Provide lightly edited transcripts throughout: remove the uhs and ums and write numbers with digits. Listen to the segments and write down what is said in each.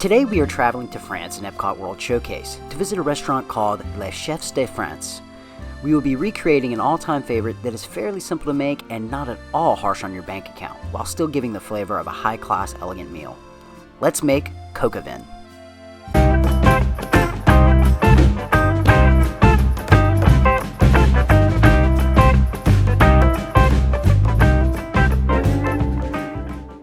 Today we are traveling to France in Epcot World Showcase to visit a restaurant called Les Chefs de France. We will be recreating an all-time favorite that is fairly simple to make and not at all harsh on your bank account, while still giving the flavor of a high-class, elegant meal. Let's make Coq Au Vin.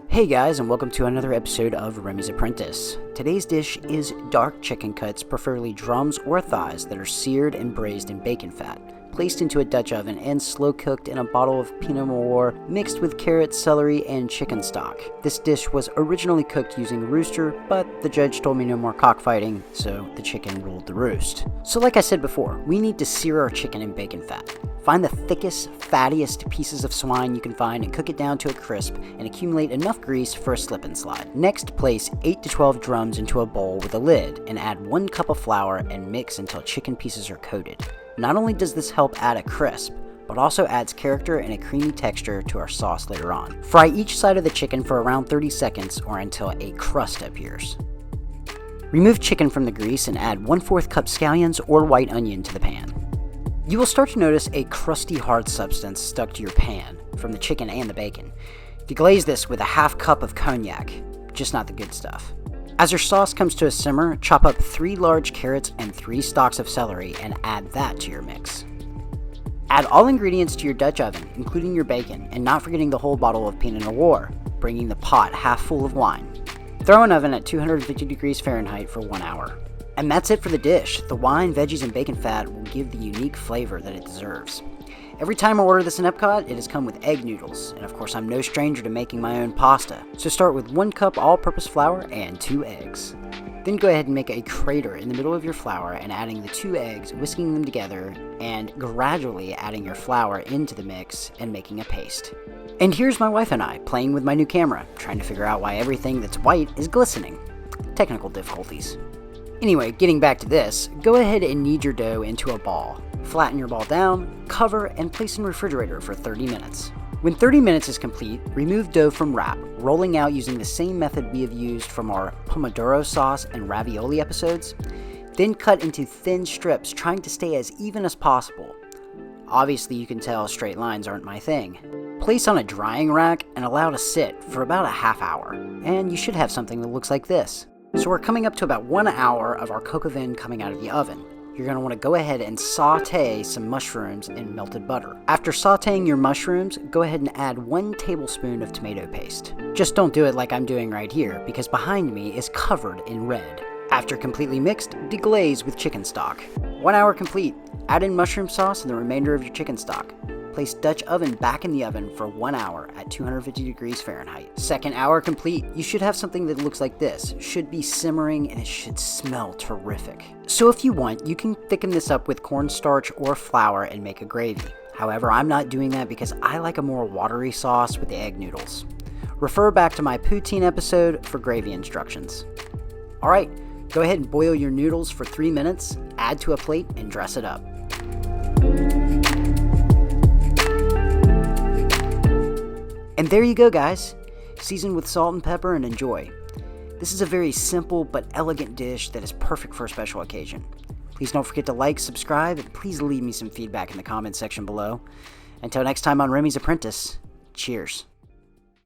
Hey guys, and welcome to another episode of Remy's Apprentice. Today's dish is dark chicken cuts, preferably drums or thighs, that are seared and braised in bacon fat, placed into a Dutch oven and slow cooked in a bottle of pinot noir mixed with carrots, celery, and chicken stock. This dish was originally cooked using a rooster, but the judge told me no more cockfighting, so the chicken ruled the roost. So like I said before, we need to sear our chicken in bacon fat. Find the thickest, fattiest pieces of swine you can find and cook it down to a crisp and accumulate enough grease for a slip and slide. Next, place 8 to 12 drums into a bowl with a lid and add 1 cup of flour and mix until chicken pieces are coated. Not only does this help add a crisp, but also adds character and a creamy texture to our sauce later on. Fry each side of the chicken for around 30 seconds or until a crust appears. Remove chicken from the grease and add 1/4 cup scallions or white onion to the pan. You will start to notice a crusty hard substance stuck to your pan from the chicken and the bacon. Deglaze this with a 1/2 cup of cognac, just not the good stuff. As your sauce comes to a simmer, chop up 3 large carrots and 3 stalks of celery and add that to your mix. Add all ingredients to your Dutch oven, including your bacon, and not forgetting the whole bottle of pinot noir, bringing the pot half full of wine. Throw in oven at 250 degrees Fahrenheit for 1 hour. And that's it for the dish. The wine, veggies, and bacon fat will give the unique flavor that it deserves. Every time I order this in Epcot, it has come with egg noodles, and of course I'm no stranger to making my own pasta. So start with 1 cup all-purpose flour and 2 eggs. Then go ahead and make a crater in the middle of your flour and adding the 2 eggs, whisking them together, and gradually adding your flour into the mix and making a paste. And here's my wife and I playing with my new camera, trying to figure out why everything that's white is glistening. Technical difficulties. Anyway, getting back to this, go ahead and knead your dough into a ball. Flatten your ball down, cover, and place in the refrigerator for 30 minutes. When 30 minutes is complete, remove dough from wrap, rolling out using the same method we have used from our pomodoro sauce and ravioli episodes. Then cut into thin strips, trying to stay as even as possible. Obviously, you can tell straight lines aren't my thing. Place on a drying rack and allow to sit for about a half hour, and you should have something that looks like this. So we're coming up to about 1 hour of our Coq Au Vin coming out of the oven. You're going to want to go ahead and saute some mushrooms in melted butter. After sauteing your mushrooms, go ahead and add 1 tablespoon of tomato paste. Just don't do it like I'm doing right here, because behind me is covered in red. After completely mixed, deglaze with chicken stock. 1 hour complete. Add in mushroom sauce and the remainder of your chicken stock. Place Dutch oven back in the oven for 1 hour at 250 degrees Fahrenheit. 2nd hour complete, you should have something that looks like this. Should be simmering and it should smell terrific. So if you want, you can thicken this up with cornstarch or flour and make a gravy. However, I'm not doing that because I like a more watery sauce with the egg noodles. Refer back to my poutine episode for gravy instructions. Alright, go ahead and boil your noodles for 3 minutes, add to a plate, and dress it up. And there you go, guys. Season with salt and pepper and enjoy. This is a very simple but elegant dish that is perfect for a special occasion. Please don't forget to like, subscribe, and please leave me some feedback in the comments section below. Until next time on Remy's Apprentice, cheers.